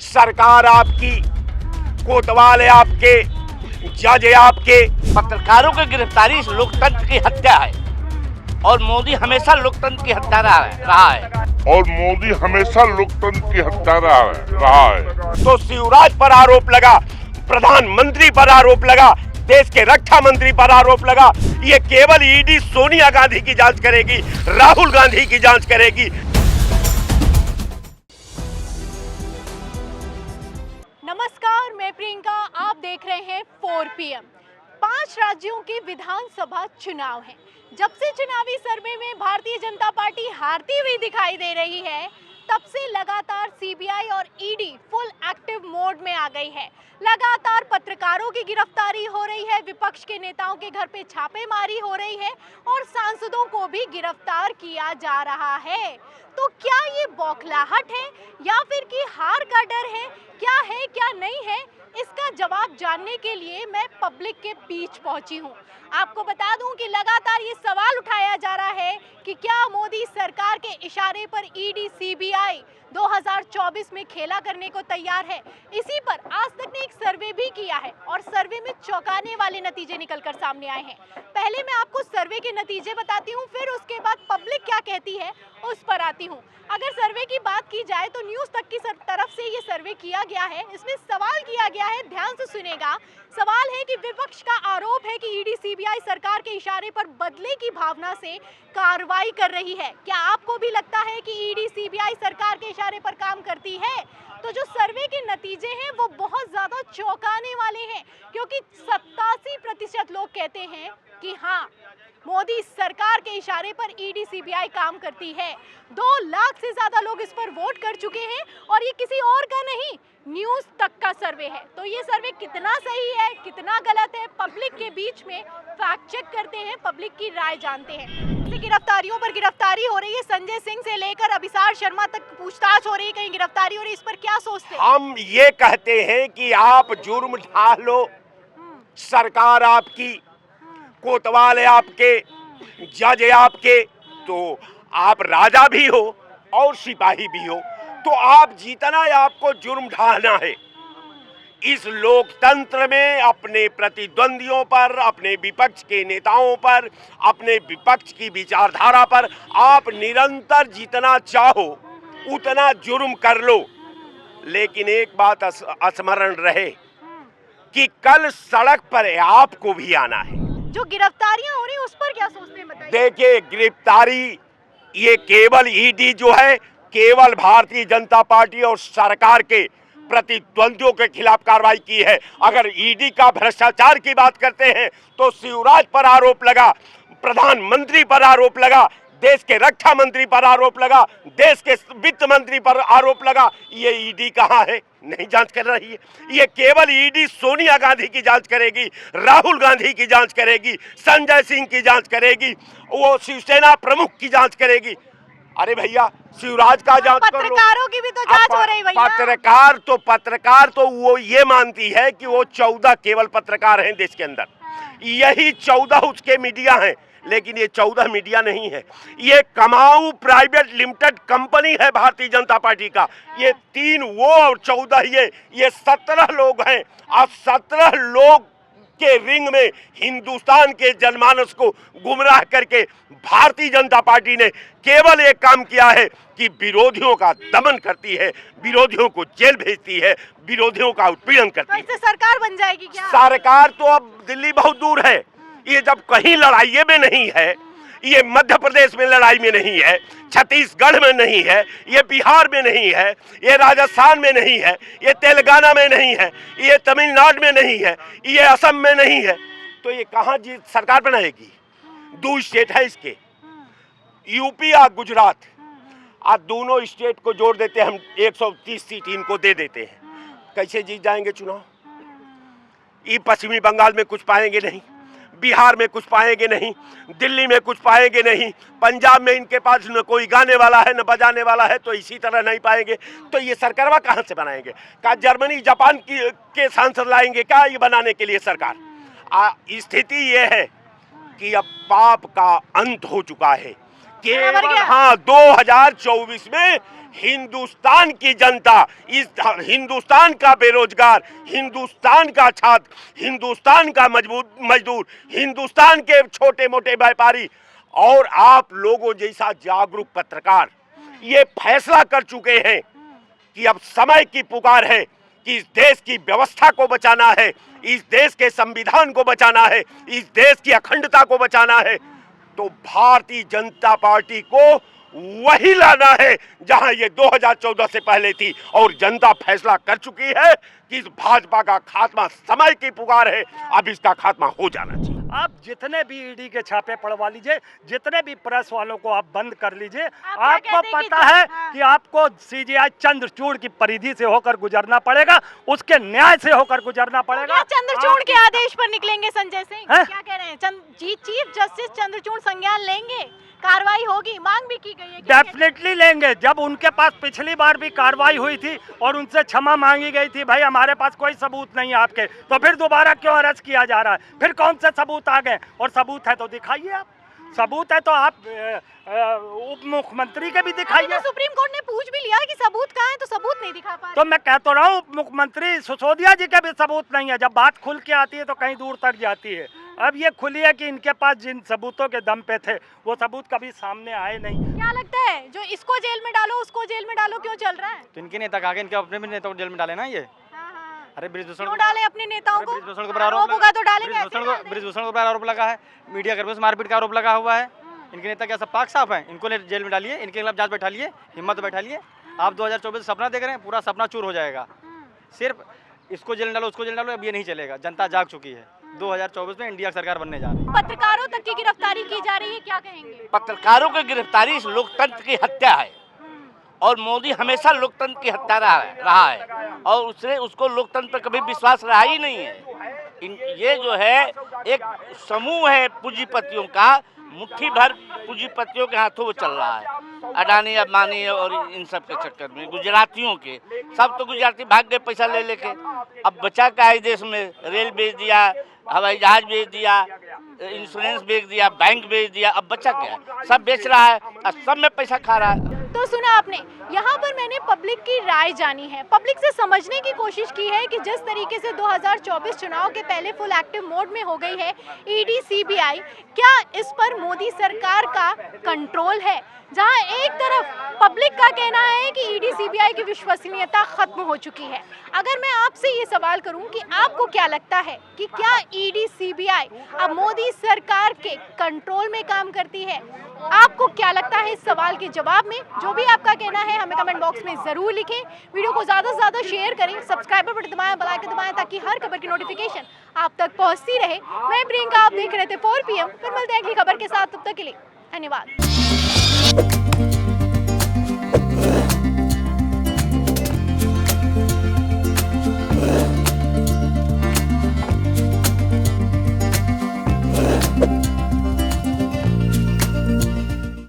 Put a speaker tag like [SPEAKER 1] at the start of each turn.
[SPEAKER 1] सरकार आपकी, कोतवाल है आपके, जज है आपके।
[SPEAKER 2] पत्रकारों की गिरफ्तारी लोकतंत्र की हत्या है और मोदी हमेशा लोकतंत्र की हत्या रहा है।
[SPEAKER 1] तो शिवराज पर आरोप लगा, प्रधानमंत्री पर आरोप लगा, देश के रक्षा मंत्री पर आरोप लगा। ये केवल ईडी सोनिया गांधी की जांच करेगी, राहुल गांधी की जांच करेगी।
[SPEAKER 3] नमस्कार, मैं प्रियंका, आप देख रहे हैं 4 PM। 5 राज्यों के विधानसभा चुनाव हैं। जब से चुनावी सर्वे में भारतीय जनता पार्टी हारती हुई दिखाई दे रही है, तब से लगातार सीबीआई और ईडी फुल एक्टिव मोड में आ गई है। लगातार पत्रकारों की गिरफ्तारी हो रही है, विपक्ष के नेताओं के घर पे छापेमारी हो रही है और सांसदों को भी गिरफ्तार किया जा रहा है। तो क्या ये बौखलाहट है या फिर कि हार का डर है? क्या नहीं है, इसका जवाब जानने के लिए मैं पब्लिक के बीच पहुंची हूं। आपको बता दूं कि लगातार ये सवाल उठाया जा रहा है कि क्या मोदी सरकार के इशारे पर ईडी सीबीआई 2024 में खेला करने को तैयार है। इसी पर आज तक ने एक सर्वे भी किया है और सर्वे में चौंकाने वाले नतीजे निकलकर सामने आए हैं। पहले मैं आपको सर्वे के नतीजे बताती हूँ, फिर उसके बाद पब्लिक क्या कहती है उस पर आती हूँ। अगर सर्वे की बात की जाए तो न्यूज़ तक की तरफ से ये सर्वे किया गया है। इसमें सवाल किया गया है, ध्यान से सुनेगा। सवाल है कि विपक्ष का आरोप है कि ईडी सीबीआई सरकार के इशारे पर बदले की भावना से कार्रवाई कर रही है। क्या आपको भी लगता है कि ईडी सीबीआई सरकार के इशारे पर काम करती है? तो जो सर्वे के नतीजे हैं वो बहुत ज्यादा चौंकाने वाले हैं, क्योंकि 87% लोग कहते हैं कि हाँ, मोदी सरकार के इशारे पर ईडी सीबीआई काम करती है। 2 लाख से ज्यादा लोग इस पर वोट कर चुके हैं और ये किसी और का नहीं, न्यूज़ तक का सर्वे है। तो ये सर्वे कितना सही है, कितना गलत है, पब्लिक के बीच में फैक्ट चेक करते हैं, पब्लिक की राय जानते हैं। गिरफ्तारियों पर गिरफ्तारी हो रही है, संजय सिंह से लेकर अभिसार शर्मा तक पूछताछ हो रही है, कहीं गिरफ्तारी हो रही है, इस पर क्या सोचते हैं?
[SPEAKER 1] हम ये कहते हैं कि आप जुर्म ढा लो, सरकार आपकी, कोतवाल है आपके, जज है आपके, तो आप राजा भी हो और सिपाही भी हो, तो आप जितना आपको जुर्म ढाना है। इस लोकतंत्र में अपने प्रतिद्वंदियों पर, अपने विपक्ष के नेताओं पर, अपने विपक्ष की विचारधारा पर आप निरंतर जितना चाहो उतना जुर्म कर लो, लेकिन एक बात स्मरण रहे कि कल सड़क पर आपको भी आना है।
[SPEAKER 3] जो गिरफ्तारियां हो रही है उस पर क्या सोचते हैं, बताइए।
[SPEAKER 1] देखिए, गिरफ्तारी ये केवल ईडी जो है, केवल भारतीय जनता पार्टी और सरकार के प्रतिद्वंदियों के खिलाफ कार्रवाई की है। अगर ईडी का भ्रष्टाचार की बात करते हैं तो शिवराज पर आरोप लगा, प्रधानमंत्री पर आरोप लगा, देश के रक्षा मंत्री पर आरोप लगा, देश के वित्त मंत्री पर आरोप लगा। ये ईडी कहाँ है? नहीं जांच कर रही है। ये केवल ईडी सोनिया गांधी की जांच करेगी, राहुल गांधी की जांच करेगी, संजय सिंह की जांच करेगी, वो शिवसेना प्रमुख की जांच करेगी। अरे भैया, शिवराज का जांच कर लो।
[SPEAKER 3] पत्रकारों की भी तो जांच हो रही भैया।
[SPEAKER 1] पत्रकार तो वो ये मानती है कि वो 14 केवल पत्रकार हैं देश के अंदर, यही 14 उसके मीडिया हैं, लेकिन ये 14 मीडिया नहीं है। ये कमाऊ प्राइवेट लिमिटेड कंपनी है भारतीय जनता पार्टी का। ये 3 वो और 14 ये 17 लोग हैं। और 17 लोग के रिंग में हिंदुस्तान के जनमानस को गुमराह करके भारतीय जनता पार्टी ने केवल एक काम किया है कि विरोधियों का दमन करती है, विरोधियों को जेल भेजती है, विरोधियों का उत्पीड़न करती है।
[SPEAKER 3] तो इससे सरकार बन जाएगी क्या?
[SPEAKER 1] सरकार तो अब दिल्ली बहुत दूर है। ये जब कहीं लड़ाई में नहीं है, ये मध्य प्रदेश में लड़ाई में नहीं है, छत्तीसगढ़ में नहीं है, ये बिहार में नहीं है, ये राजस्थान में नहीं है, ये तेलंगाना में नहीं है, ये तमिलनाडु में नहीं है, ये असम में नहीं है, तो ये कहाँ सरकार बनाएगी? 2 स्टेट है इसके, यूपी और गुजरात। आज दोनों स्टेट को जोड़ देते हैं हम, 130 सीट इनको दे देते हैं। कैसे जीत जाएंगे चुनाव? ये पश्चिमी बंगाल में कुछ पाएंगे नहीं, बिहार में कुछ पाएंगे नहीं, दिल्ली में कुछ पाएंगे नहीं, पंजाब में इनके पास न कोई गाने वाला है न बजाने वाला है, तो इसी तरह नहीं पाएंगे। तो ये सरकारवा कहाँ से बनाएंगे? क्या जर्मनी जापान के सांसद लाएंगे क्या ये बनाने के लिए सरकार? स्थिति ये है कि अब पाप का अंत हो चुका है। केवल हाँ 2024 में हिंदुस्तान की जनता, इस हिंदुस्तान का बेरोजगार, हिंदुस्तान का छात्र, हिंदुस्तान का मजदूर, हिंदुस्तान के छोटे मोटे व्यापारी और आप लोगों जैसा जागरूक पत्रकार ये फैसला कर चुके हैं कि अब समय की पुकार है कि इस देश की व्यवस्था को बचाना है, इस देश के संविधान को बचाना है, इस देश की अखंडता को बचाना है। तो भारतीय जनता पार्टी को वही लाना है जहां ये 2014 से पहले थी और जनता फैसला कर चुकी है कि इस भाजपा का खात्मा समय की पुकार है, अब इसका खात्मा हो जाना चाहिए।
[SPEAKER 4] आप जितने भी ईडी के छापे पड़वा लीजिए, जितने भी प्रेस वालों को आप बंद कर लीजिए, आपको पता है कि आपको सीजीआई चंद्रचूड़ की परिधि से होकर गुजरना पड़ेगा, उसके न्याय से होकर गुजरना पड़ेगा।
[SPEAKER 3] चंद्रचूड़ के आदेश पर निकलेंगे संजय सिंह, क्या कह रहे हैं? चीफ जस्टिस चंद्रचूड़ संज्ञान लेंगे, कार्रवाई होगी, मांग भी की गई है?
[SPEAKER 4] डेफिनेटली लेंगे। जब उनके पास पिछली बार भी कार्रवाई हुई थी और उनसे क्षमा मांगी गई थी, भाई हमारे पास कोई सबूत नहीं है आपके, तो फिर दोबारा क्यों अरेस्ट किया जा रहा है? फिर कौन से सबूत आ गए? और सबूत है तो दिखाइए आप, सबूत है तो आप उप मुख्यमंत्री के भी दिखाइए।
[SPEAKER 3] तो सुप्रीम कोर्ट ने पूछ भी लिया है कि सबूत कहाँ है, तो सबूत नहीं दिखा पा रहे।
[SPEAKER 4] तो मैं कह तो रहा हूँ उप मुख्यमंत्री सिसोदिया जी के भी सबूत नहीं है। जब बात खुल के आती है तो कहीं दूर तक जाती है। अब ये खुली है कि इनके पास जिन सबूतों के दम पे थे वो सबूत कभी सामने आए नहीं।
[SPEAKER 3] क्या लगता है जो इसको जेल में डालो उसको जेल में डालो क्यों चल रहा है?
[SPEAKER 5] तो इनके नेता कहा, इनके अपने भी नेता को जेल में डाले ना ये। अरे ब्रिजभूषण
[SPEAKER 3] क्यों डाले अपने नेताओं को?
[SPEAKER 5] ब्रिजभूषण को आरोप
[SPEAKER 3] होगा तो डालेंगे।
[SPEAKER 5] ब्रिजभूषण को आरोप लगा है, मीडिया कर्मियों से मारपीट का आरोप लगा हुआ है। इनके नेता क्या सब पाक साफ है? इनको जेल में डालिए, इनके खिलाफ जांच बैठा लिए, हिम्मत बैठा लिए। आप 2024 सपना देख रहे हैं, पूरा सपना चूर हो जाएगा। सिर्फ इसको जेल में डालो उसको जेल में डालो, अब ये नहीं चलेगा। जनता जाग चुकी है, 2024 में इंडिया सरकार बनने जा रही है।
[SPEAKER 3] पत्रकारों तक की गिरफ्तारी की जा रही है, क्या कहेंगे?
[SPEAKER 2] पत्रकारों की गिरफ्तारी इस लोकतंत्र की हत्या है और मोदी हमेशा लोकतंत्र की हत्या रहा है और उसको लोकतंत्र पर कभी विश्वास रहा ही नहीं है। ये जो है एक समूह है पूंजीपतियों का, मुट्ठी भर पूंजीपतियों के हाथों वो चल रहा है। अडानी अंबानी और इन सब के चक्कर में गुजरातियों के, सब तो गुजराती भाग गए पैसा ले लेके। अब बचा क्या है देश में? रेल बेच दिया, हवाई जहाज बेच दिया, इंश्योरेंस बेच दिया, बैंक बेच दिया, अब बचा क्या? सब बेच रहा है और सब में पैसा खा रहा है।
[SPEAKER 3] तो सुना आपने, यहाँ पर मैंने पब्लिक की राय जानी है, पब्लिक से समझने की कोशिश की है कि जिस तरीके से 2024 चुनाव के पहले फुल एक्टिव मोड में हो गई है ईडी सीबीआई, क्या इस पर मोदी सरकार का कंट्रोल है? जहां एक तरफ पब्लिक का कहना है कि ईडी सीबीआई की विश्वसनीयता खत्म हो चुकी है। अगर मैं आपसे ये सवाल करूं कि आपको क्या लगता है कि क्या ईडी सीबीआई अब मोदी सरकार के कंट्रोल में काम करती है? आपको क्या लगता है इस सवाल के जवाब में? जो भी आपका कहना है हमें कमेंट बॉक्स में जरूर लिखें। वीडियो को ज्यादा से ज्यादा शेयर करें, सब्सक्राइब बटन दबाएं, बेल आइकन दबाएं ताकि हर खबर की नोटिफिकेशन आप तक पहुंचती रहे। मैं प्रियंका, आप देख रहे थे 4 PM। फिर मिलते हैं अगली खबर के साथ, तब तक के लिए धन्यवाद।